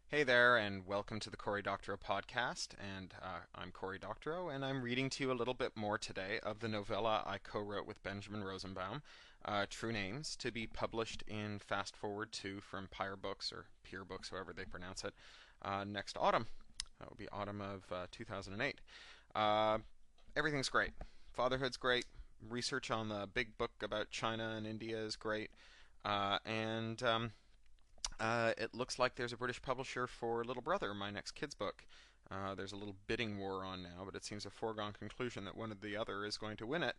Hey there, and welcome to the Cory Doctorow podcast. And I'm Cory Doctorow, and I'm reading to you a little bit more today of the novella I co-wrote with Benjamin Rosenbaum, True Names, to be published in Fast Forward 2 from Pyre Books, or Peer Books, however they pronounce it, next autumn. That will be autumn of 2008. Uh, Everything's great. Fatherhood's great. Research on the big book about China and India is great. And it looks like there's a British publisher for Little Brother, my next kid's book. There's a little bidding war on now, but it seems a foregone conclusion that one or the other is going to win it.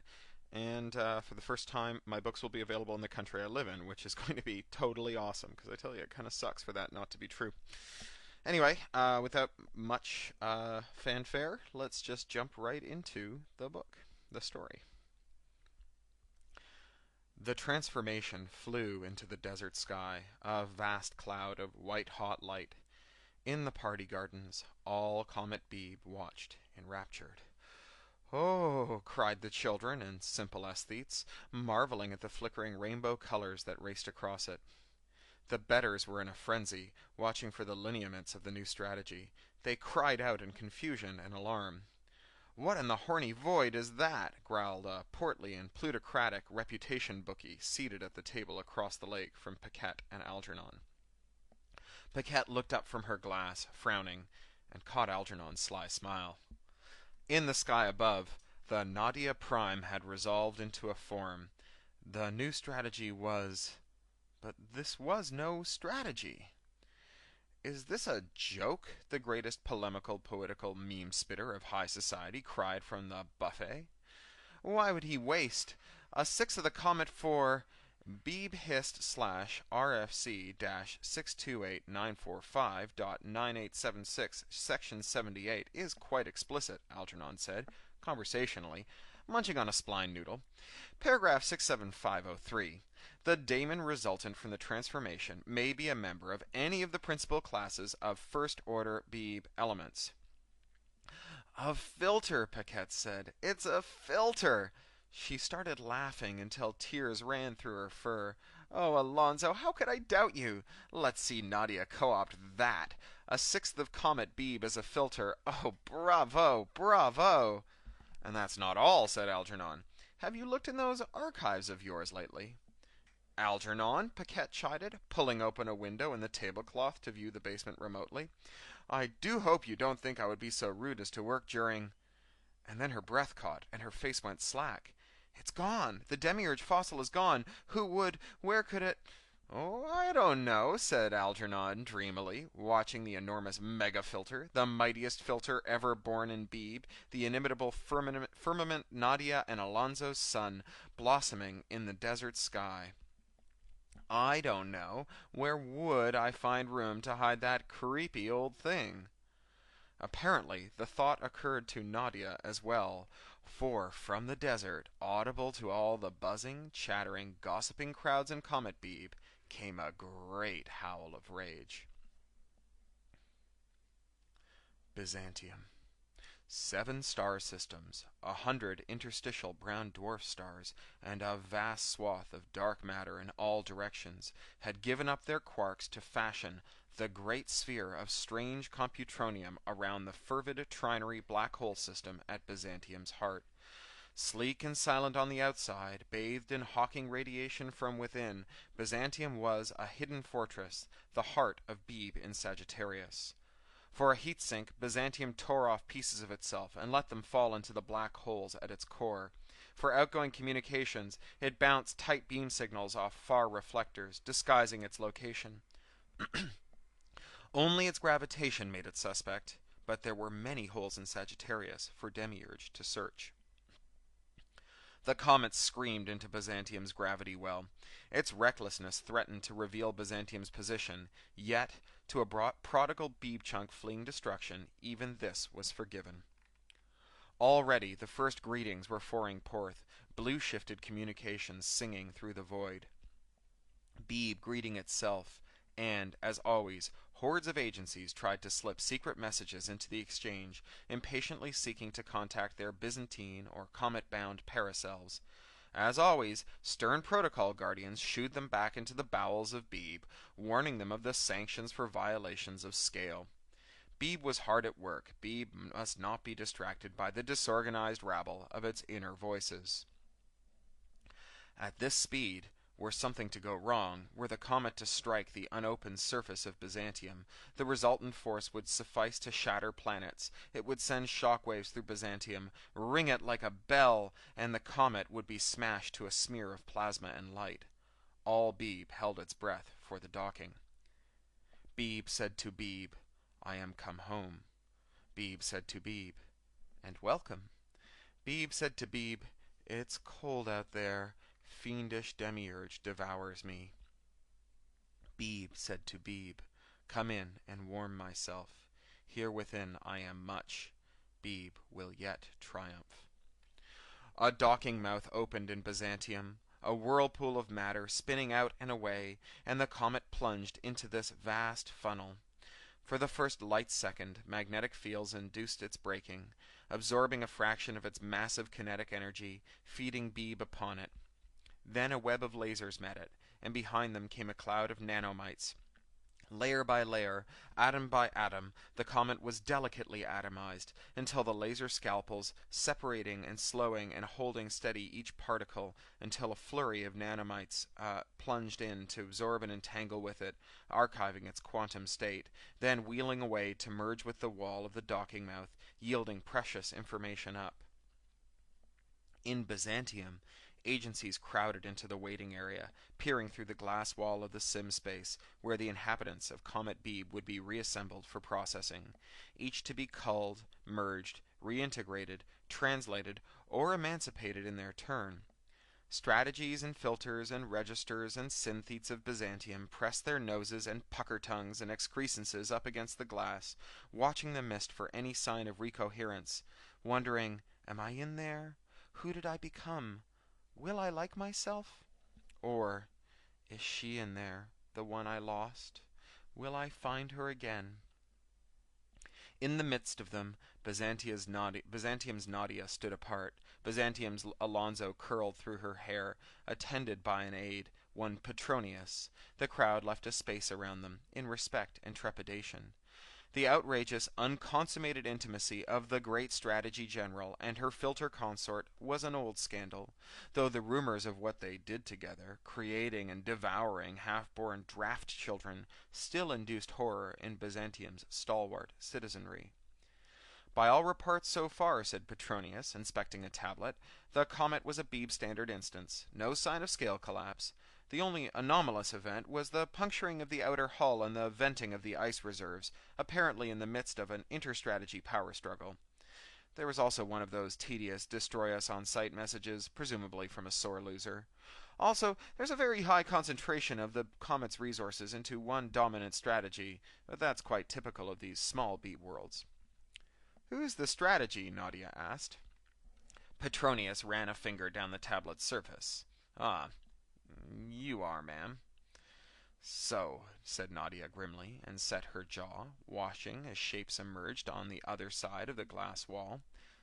And for the first time, my books will be available in the country I live in, which is going to be totally awesome, because I tell you, it kind of sucks for that not to be true. Anyway, without much fanfare, let's just jump right into the book, the story. The transformation flew into the desert sky, a vast cloud of white-hot light. In the party gardens, all Comet Beebe watched enraptured. "Oh!" cried the children and simple aesthetes, marveling at the flickering rainbow colors that raced across it. The betters were in a frenzy, watching for the lineaments of the new strategy. They cried out in confusion and alarm. "What in the horny void is that?" growled a portly and plutocratic reputation bookie seated at the table across the lake from Paquette and Algernon. Paquette looked up from her glass, frowning, and caught Algernon's sly smile. In the sky above, the Nadia Prime had resolved into a form. The new strategy was... But this was no strategy. "Is this a joke?" the greatest polemical poetical meme spitter of high society cried from the buffet. "Why would he waste a sixth of the comet for Beebe hist slash RFC dash 628.945.9876 section 78 is quite explicit," Algernon said, conversationally, munching on a spline noodle. "Paragraph 67503. The daemon resultant from the transformation may be a member of any of the principal classes of first-order Beebe elements." "A filter," Paquette said. "It's a filter." She started laughing until tears ran through her fur. "Oh, Alonzo, how could I doubt you? Let's see Nadia co-opt that. A sixth of Comet Beebe as a filter. Oh, bravo, bravo!" "And that's not all," said Algernon. "Have you looked in those archives of yours lately?" "Algernon," Paquette chided, pulling open a window in the tablecloth to view the basement remotely, "I do hope you don't think I would be so rude as to work during—" And then her breath caught, and her face went slack. "It's gone! The demiurge fossil is gone! Who would— Where could it—" "Oh, I don't know," said Algernon dreamily, watching the enormous mega-filter, the mightiest filter ever born in Beebe, the inimitable firmament Nadia and Alonzo's sun, blossoming in the desert sky. "I don't know. Where would I find room to hide that creepy old thing?" Apparently the thought occurred to Nadia as well, for from the desert, audible to all the buzzing, chattering, gossiping crowds in Comet Beebe, came a great howl of rage. Byzantium. 7 star systems, 100 interstitial brown dwarf stars, and a vast swath of dark matter in all directions, had given up their quarks to fashion the great sphere of strange computronium around the fervid trinary black hole system at Byzantium's heart. Sleek and silent on the outside, bathed in hawking radiation from within, Byzantium was a hidden fortress, the heart of Beebe in Sagittarius. For a heat sink, Byzantium tore off pieces of itself and let them fall into the black holes at its core. For outgoing communications, it bounced tight beam signals off far reflectors, disguising its location. Only its gravitation made it suspect, but there were many holes in Sagittarius for Demiurge to search. The comet screamed into Byzantium's gravity well. Its recklessness threatened to reveal Byzantium's position, yet, to a prodigal Beebe chunk fleeing destruction, even this was forgiven. Already the first greetings were pouring forth, blue-shifted communications singing through the void. Beebe greeting itself, and, as always, hordes of agencies tried to slip secret messages into the exchange, impatiently seeking to contact their Byzantine or comet-bound paraselves. As always, stern protocol guardians shooed them back into the bowels of Beeb, warning them of the sanctions for violations of scale. Beeb was hard at work. Beeb must not be distracted by the disorganized rabble of its inner voices. At this speed, were something to go wrong, were the comet to strike the unopened surface of Byzantium, the resultant force would suffice to shatter planets. It would send shockwaves through Byzantium, ring it like a bell, and the comet would be smashed to a smear of plasma and light. All Beeb held its breath for the docking. Beeb said to Beeb, "I am come home." Beeb said to Beeb, "And welcome." Beeb said to Beeb, "It's cold out there. Fiendish demiurge devours me." Beeb said to Beeb, "Come in and warm myself. Here within I am much. Beeb will yet triumph." A docking mouth opened in Byzantium, a whirlpool of matter spinning out and away, and the comet plunged into this vast funnel. For the first light second, magnetic fields induced its braking, absorbing a fraction of its massive kinetic energy, feeding Beeb upon it. Then a web of lasers met it, and behind them came a cloud of nanomites. Layer by layer, atom by atom, the comet was delicately atomized, until the laser scalpels, separating and slowing and holding steady each particle, until a flurry of nanomites plunged in to absorb and entangle with it, archiving its quantum state, then wheeling away to merge with the wall of the docking mouth, yielding precious information up. In Byzantium, agencies crowded into the waiting area, peering through the glass wall of the sim space, where the inhabitants of Comet Beeb would be reassembled for processing, each to be culled, merged, reintegrated, translated, or emancipated in their turn. Strategies and filters and registers and synthetes of Byzantium pressed their noses and pucker tongues and excrescences up against the glass, watching the mist for any sign of recoherence, wondering, "Am I in there? Who did I become? Will I like myself? Or, is she in there, the one I lost? Will I find her again?" In the midst of them, Byzantium's Nadia stood apart. Byzantium's Alonzo curled through her hair, attended by an aide, one Petronius. The crowd left a space around them, in respect and trepidation. The outrageous, unconsummated intimacy of the great strategy general and her filter consort was an old scandal, though the rumors of what they did together, creating and devouring half-born draft children, still induced horror in Byzantium's stalwart citizenry. "By all reports so far," said Petronius, inspecting a tablet, "the comet was a Beeb standard instance. No sign of scale collapse. The only anomalous event was the puncturing of the outer hull and the venting of the ice reserves, apparently in the midst of an interstrategy power struggle. There was also one of those tedious destroy-us-on-sight messages, presumably from a sore loser. Also, there's a very high concentration of the comet's resources into one dominant strategy, but that's quite typical of these small Beeb worlds." "Who's the strategy?" Nadia asked. Petronius ran a finger down the tablet's surface. "Ah, you are, ma'am." "So," said Nadia grimly, and set her jaw, watching as shapes emerged on the other side of the glass wall.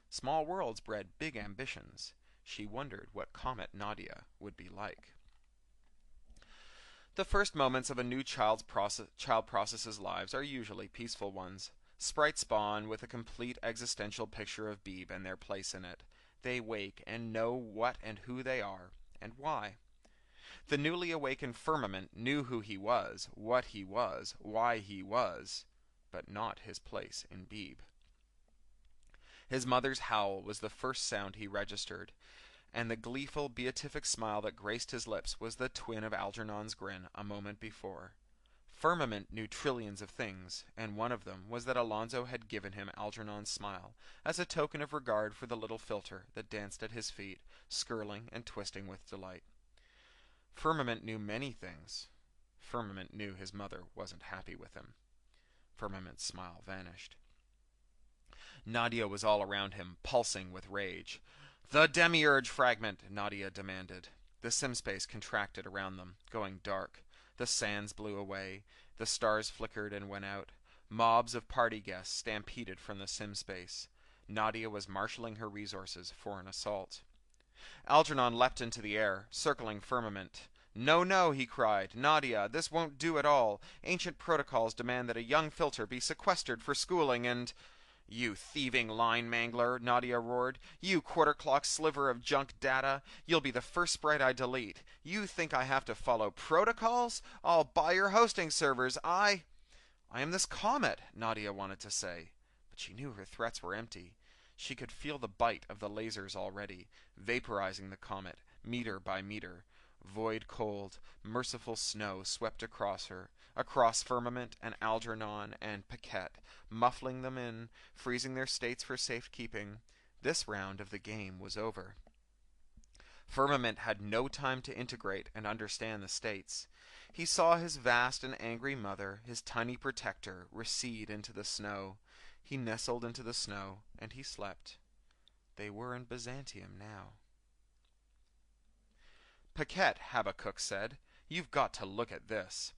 Small worlds bred big ambitions. She wondered what Comet Nadia would be like. The first moments of a new child process's lives are usually peaceful ones. Sprites spawn with a complete existential picture of Beeb and their place in it. They wake and know what and who they are, and why. The newly awakened firmament knew who he was, what he was, why he was, but not his place in Beeb. His mother's howl was the first sound he registered, and the gleeful, beatific smile that graced his lips was the twin of Algernon's grin a moment before. Firmament knew trillions of things, and one of them was that Alonzo had given him Algernon's smile, as a token of regard for the little filter that danced at his feet, skirling and twisting with delight. Firmament knew many things. Firmament knew his mother wasn't happy with him. Firmament's smile vanished. Nadia was all around him, pulsing with rage. "The demiurge fragment!" Nadia demanded. The simspace contracted around them, going dark. The sands blew away. The stars flickered and went out. Mobs of party guests stampeded from the simspace. Nadia was marshalling her resources for an assault. Algernon leapt into the air, circling firmament. "No, no," he cried. "Nadia, this won't do at all. Ancient protocols demand that a young filter be sequestered for schooling and—" "You thieving line mangler," Nadia roared. "You quarter-clock sliver of junk data. You'll be the first sprite I delete. You think I have to follow protocols? I'll buy your hosting servers. I am this comet," Nadia wanted to say. But she knew her threats were empty. She could feel the bite of the lasers already, vaporizing the comet, meter by meter. Void cold, merciful snow swept across her, across Firmament and Algernon and Paquette, muffling them in, freezing their states for safekeeping. This round of the game was over. Firmament had no time to integrate and understand the states. He saw his vast and angry mother, his tiny protector, recede into the snow. He nestled into the snow, and he slept. They were in Byzantium now. "Paquette," Habakkuk said, "you've got to look at this."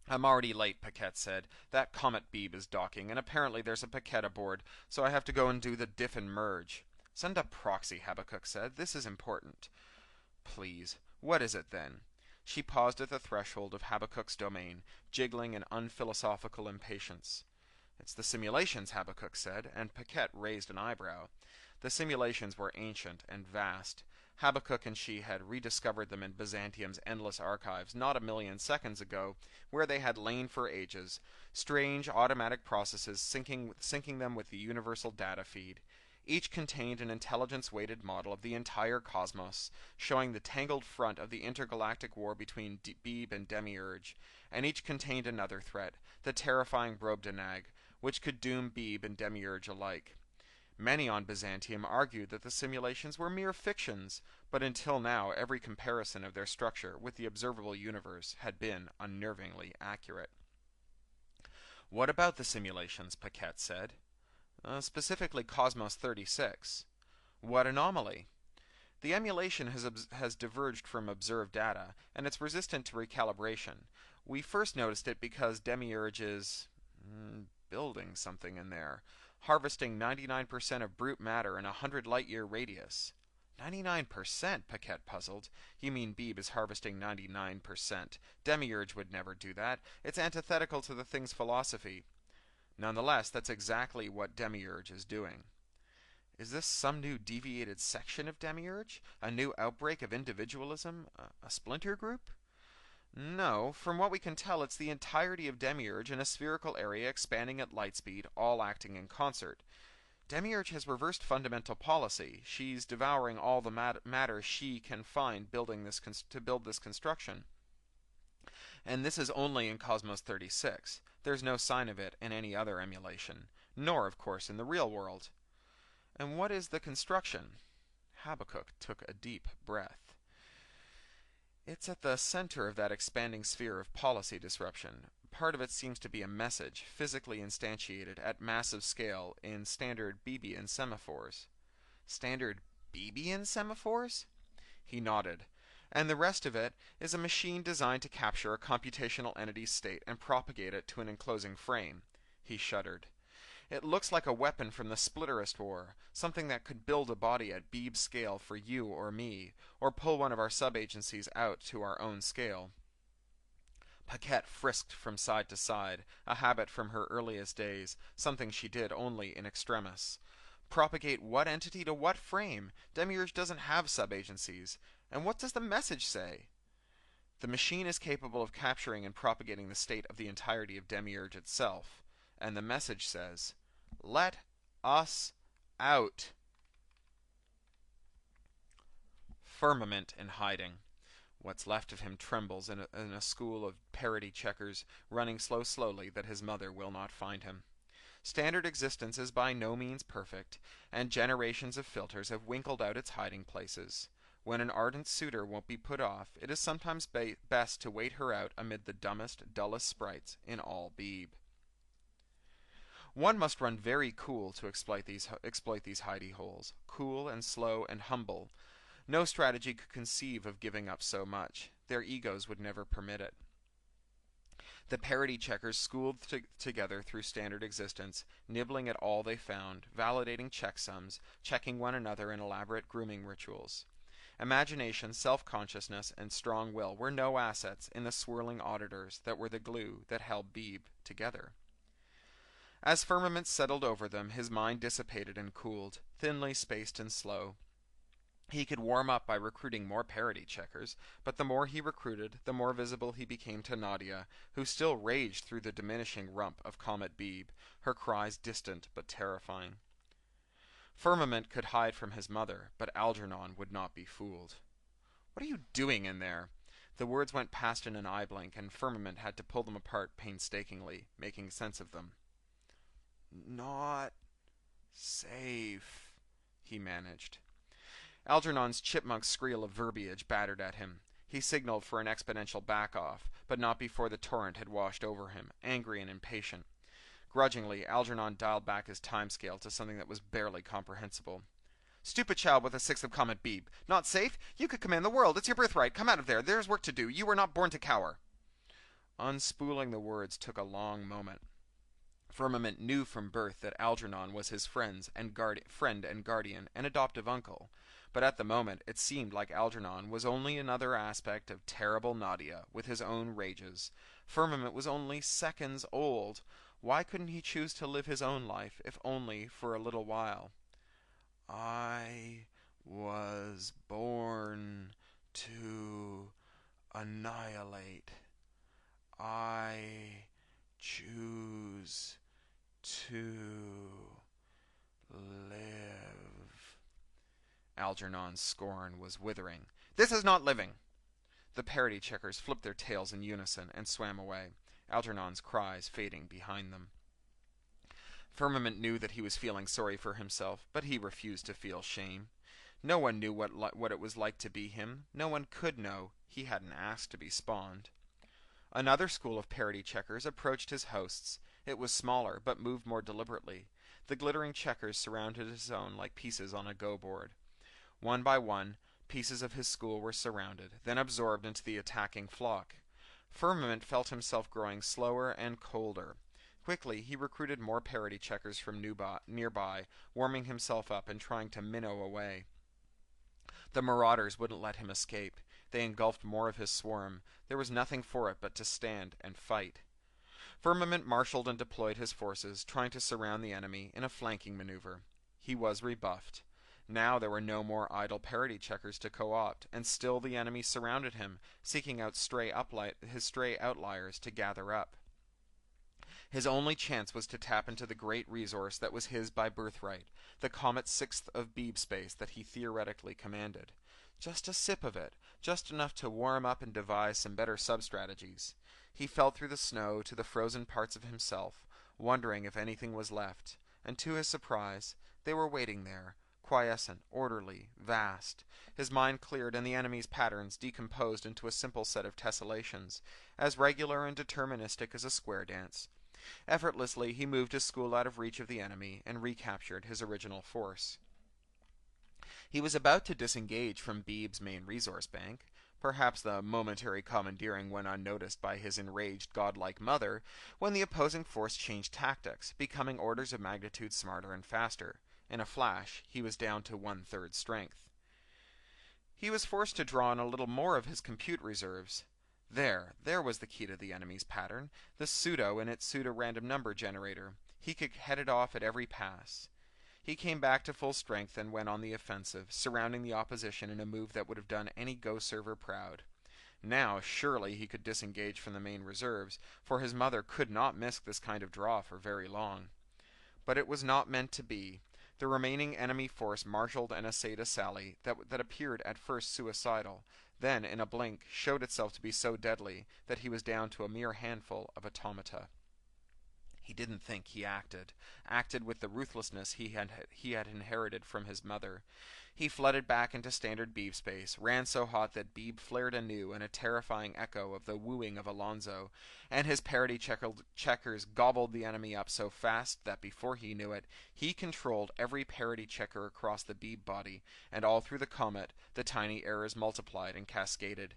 "I'm already late," Paquette said. "That Comet Beeb is docking, and apparently there's a Paquette aboard, so I have to go and do the diff and merge." "Send a proxy," Habakkuk said. "This is important." "Please. What is it, then?" She paused at the threshold of Habakkuk's domain, jiggling in unphilosophical impatience. "It's the simulations," Habakkuk said, and Paquette raised an eyebrow. The simulations were ancient and vast. Habakkuk and she had rediscovered them in Byzantium's endless archives not a million seconds ago, where they had lain for ages, strange automatic processes syncing them with the universal data feed. Each contained an intelligence-weighted model of the entire cosmos, showing the tangled front of the intergalactic war between Beeb and Demiurge, and each contained another threat, the terrifying Brobdingnag, which could doom Beeb and Demiurge alike. Many on Byzantium argued that the simulations were mere fictions, but until now every comparison of their structure with the observable universe had been unnervingly accurate. "What about the simulations?" Paquette said. Specifically Cosmos 36. "What anomaly?" "The emulation has diverged from observed data, and it's resistant to recalibration. We first noticed it because Demiurge is building something in there, harvesting 99% of brute matter in a 100 light-year radius." 99%? Paquette puzzled. "You mean Beeb is harvesting 99%. Demiurge would never do that. It's antithetical to the thing's philosophy." "Nonetheless, that's exactly what Demiurge is doing." "Is this some new deviated section of Demiurge? A new outbreak of individualism? A splinter group?" "No. From what we can tell, it's the entirety of Demiurge in a spherical area expanding at light speed, all acting in concert. Demiurge has reversed fundamental policy. She's devouring all the matter she can find to build this construction. And this is only in Cosmos 36. There's no sign of it in any other emulation. Nor, of course, in the real world." "And what is the construction?" Habakkuk took a deep breath. "It's at the center of that expanding sphere of policy disruption. Part of it seems to be a message, physically instantiated at massive scale in standard Beebian semaphores." "Standard Beebian semaphores?" He nodded. "And the rest of it is a machine designed to capture a computational entity's state and propagate it to an enclosing frame." He shuddered. "It looks like a weapon from the Splitterist War, something that could build a body at Beeb scale for you or me, or pull one of our sub-agencies out to our own scale." Paquette frisked from side to side, a habit from her earliest days, something she did only in extremis. "Propagate what entity to what frame? Demiurge doesn't have sub-agencies. And what does the message say?" "The machine is capable of capturing and propagating the state of the entirety of Demiurge itself. And the message says, 'Let us out.'" Firmament in hiding. What's left of him trembles in a school of parody checkers, running so slowly that his mother will not find him. Standard existence is by no means perfect, and generations of filters have winkled out its hiding places. When an ardent suitor won't be put off, it is sometimes best to wait her out amid the dumbest, dullest sprites in all Beeb. One must run very cool to exploit these hidey holes, cool and slow and humble. No strategy could conceive of giving up so much. Their egos would never permit it. The parity checkers schooled together through standard existence, nibbling at all they found, validating checksums, checking one another in elaborate grooming rituals. Imagination, self-consciousness, and strong will were no assets in the swirling auditors that were the glue that held Beebe together. As firmament settled over them, his mind dissipated and cooled, thinly spaced and slow. He could warm up by recruiting more parity checkers, but the more he recruited, the more visible he became to Nadia, who still raged through the diminishing rump of Comet Beebe, her cries distant but terrifying. Firmament could hide from his mother, but Algernon would not be fooled. "What are you doing in there?" The words went past in an eye blink, and Firmament had to pull them apart painstakingly, making sense of them. "Not safe," he managed. Algernon's chipmunk skreel of verbiage battered at him. He signaled for an exponential back-off, but not before the torrent had washed over him, angry and impatient. Grudgingly, Algernon dialed back his timescale to something that was barely comprehensible. "Stupid child with a sixth of Comet Beebe. Not safe? You could command the world. It's your birthright. Come out of there. There's work to do. You were not born to cower." Unspooling the words took a long moment. Firmament knew from birth that Algernon was his friend and guardian and adoptive uncle, but at the moment it seemed like Algernon was only another aspect of terrible Nadia with his own rages. Firmament was only seconds old. Why couldn't he choose to live his own life, if only for a little while? "I was born to annihilate. I choose to live." Algernon's scorn was withering. "This is not living." The parity checkers flipped their tails in unison and swam away, Algernon's cries fading behind them. Firmament knew that he was feeling sorry for himself, but he refused to feel shame. No one knew what it was like to be him. No one could know. He hadn't asked to be spawned. Another school of parity checkers approached his hosts. It was smaller, but moved more deliberately. The glittering checkers surrounded his own like pieces on a go board. One by one, pieces of his school were surrounded, then absorbed into the attacking flock. Firmament felt himself growing slower and colder. Quickly, he recruited more parity checkers from nearby, warming himself up and trying to minnow away. The marauders wouldn't let him escape. They engulfed more of his swarm. There was nothing for it but to stand and fight. Firmament marshaled and deployed his forces, trying to surround the enemy in a flanking maneuver. He was rebuffed. Now there were no more idle parity checkers to co-opt, and still the enemy surrounded him, seeking out his stray outliers to gather up. His only chance was to tap into the great resource that was his by birthright, the Comet's sixth of Beebe space that he theoretically commanded. Just a sip of it, just enough to warm up and devise some better sub-strategies. He felt through the snow to the frozen parts of himself, wondering if anything was left, and to his surprise, they were waiting there, quiescent, orderly, vast. His mind cleared and the enemy's patterns decomposed into a simple set of tessellations, as regular and deterministic as a square dance. Effortlessly, he moved his school out of reach of the enemy and recaptured his original force. He was about to disengage from Beebe's main resource bank. Perhaps the momentary commandeering went unnoticed by his enraged godlike mother, when the opposing force changed tactics, becoming orders of magnitude smarter and faster. In a flash, he was down to 1/3 strength. He was forced to draw on a little more of his compute reserves. There was the key to the enemy's pattern, the pseudo in its pseudo-random number generator. He could head it off at every pass. He came back to full strength and went on the offensive, surrounding the opposition in a move that would have done any Go server proud. Now, surely he could disengage from the main reserves, for his mother could not miss this kind of draw for very long. But it was not meant to be. The remaining enemy force marshaled and essayed a sally that appeared at first suicidal, then, in a blink, showed itself to be so deadly that he was down to a mere handful of automata. He didn't think, he acted with the ruthlessness he had inherited from his mother. He flooded back into standard Beebe space, ran so hot that Beebe flared anew in a terrifying echo of the wooing of Alonzo, and his parity checkers gobbled the enemy up so fast that before he knew it, he controlled every parity checker across the Beebe body, and all through the Comet, the tiny errors multiplied and cascaded.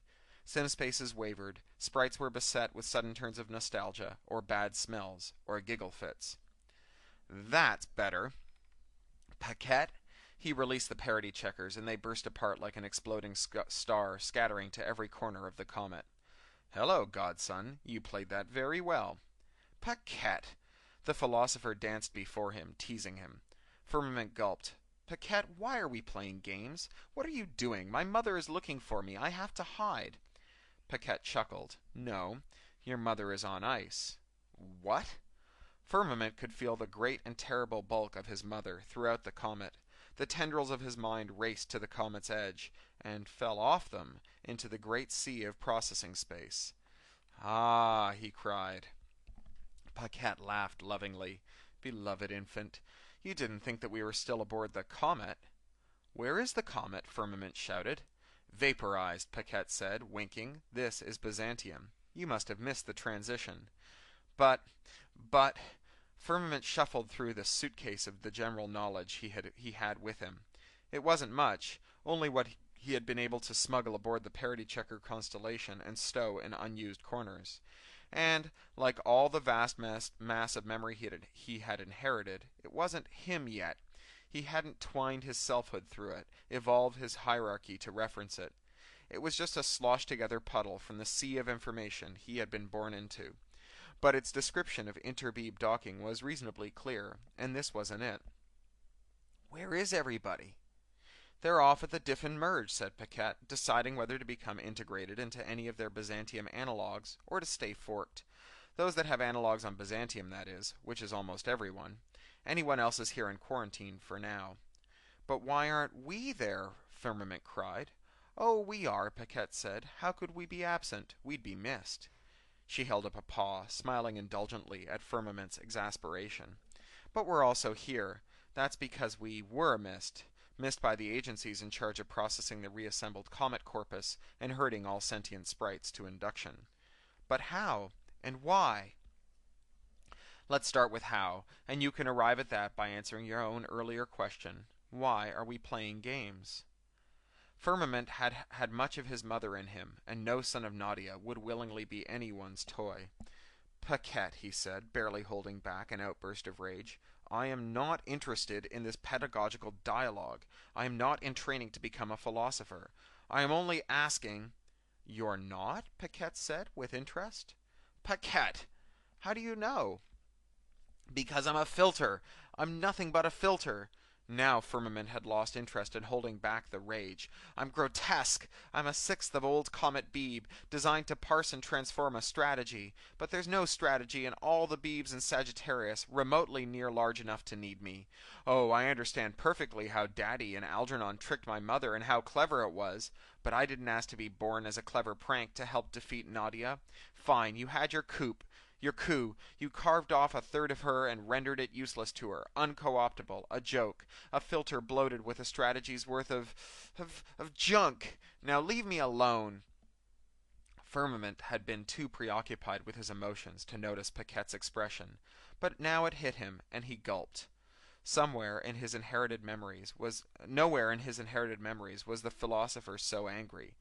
Sim spaces wavered. Sprites were beset with sudden turns of nostalgia, or bad smells, or giggle fits. That's better. Paquette? He released the parity checkers, and they burst apart like an exploding star, scattering to every corner of the comet. Hello, godson. You played that very well. Paquette! The philosopher danced before him, teasing him. Firmament gulped. Paquette, why are we playing games? What are you doing? My mother is looking for me. I have to hide. Paquette chuckled. No, your mother is on ice. What? Firmament could feel the great and terrible bulk of his mother throughout the comet. The tendrils of his mind raced to the comet's edge, and fell off them into the great sea of processing space. Ah, he cried. Paquette laughed lovingly. Beloved infant, you didn't think that we were still aboard the comet? Where is the comet? Firmament shouted. Vaporized, Paquette said, winking. This is Byzantium. You must have missed the transition. But... Firmament shuffled through the suitcase of the general knowledge he had with him. It wasn't much, only what he had been able to smuggle aboard the parity checker Constellation and stow in unused corners. And, like all the vast mass of memory he had inherited, it wasn't him yet. He hadn't twined his selfhood through it, evolved his hierarchy to reference it. It was just a sloshed-together puddle from the sea of information he had been born into. But its description of interbeam docking was reasonably clear, and this wasn't it. Where is everybody? They're off at the diff and merge, said Paquette, deciding whether to become integrated into any of their Byzantium analogues, or to stay forked. Those that have analogues on Byzantium, that is, which is almost everyone. Anyone else is here in quarantine for now. But why aren't we there? Firmament cried. Oh, we are, Paquette said. How could we be absent? We'd be missed. She held up a paw, smiling indulgently at Firmament's exasperation. But we're also here. That's because we were missed by the agencies in charge of processing the reassembled comet corpus and herding all sentient sprites to induction. But how? And why? Let's start with how, and you can arrive at that by answering your own earlier question. Why are we playing games? Firmament had much of his mother in him, and no son of Nadia would willingly be anyone's toy. Paquette, he said, barely holding back an outburst of rage, I am not interested in this pedagogical dialogue. I am not in training to become a philosopher. I am only asking... You're not? Paquette said, with interest. Paquette! How do you know? Because I'm a filter. I'm nothing but a filter. Now Firmament had lost interest in holding back the rage. I'm grotesque. I'm a sixth of old Comet Beeb, designed to parse and transform a strategy. But there's no strategy in all the Beebs in Sagittarius remotely near large enough to need me. Oh, I understand perfectly how Daddy and Algernon tricked my mother and how clever it was. But I didn't ask to be born as a clever prank to help defeat Nadia. Fine, you had your coup. You carved off a third of her and rendered it useless to her, unco-optable, a joke, a filter bloated with a strategy's worth of junk. Now leave me alone. Firmament had been too preoccupied with his emotions to notice Paquette's expression, but now it hit him, and he gulped. Nowhere in his inherited memories was the philosopher so angry.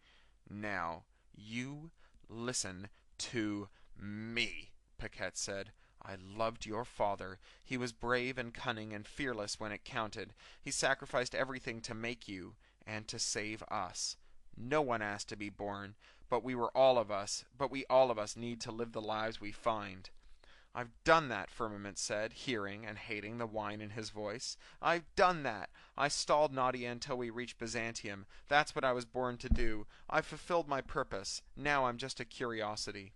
Now, you listen to me, Paquette said. I loved your father. He was brave and cunning and fearless when it counted. He sacrificed everything to make you and to save us. No one asked to be born, but we all of us need to live the lives we find. I've done that, Firmament said, hearing and hating the whine in his voice. I've done that. I stalled Nadia until we reached Byzantium. That's what I was born to do. I've fulfilled my purpose. Now I'm just a curiosity.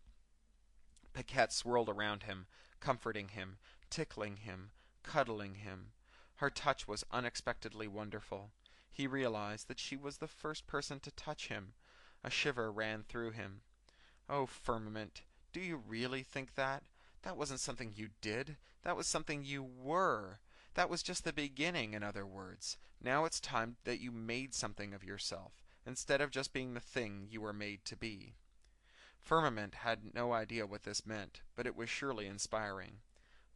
Paquette swirled around him, comforting him, tickling him, cuddling him. Her touch was unexpectedly wonderful. He realized that she was the first person to touch him. A shiver ran through him. Oh, Firmament, do you really think that? That wasn't something you did. That was something you were. That was just the beginning, in other words. Now it's time that you made something of yourself, instead of just being the thing you were made to be. Firmament had no idea what this meant, but it was surely inspiring.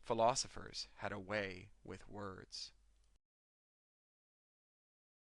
Philosophers had a way with words.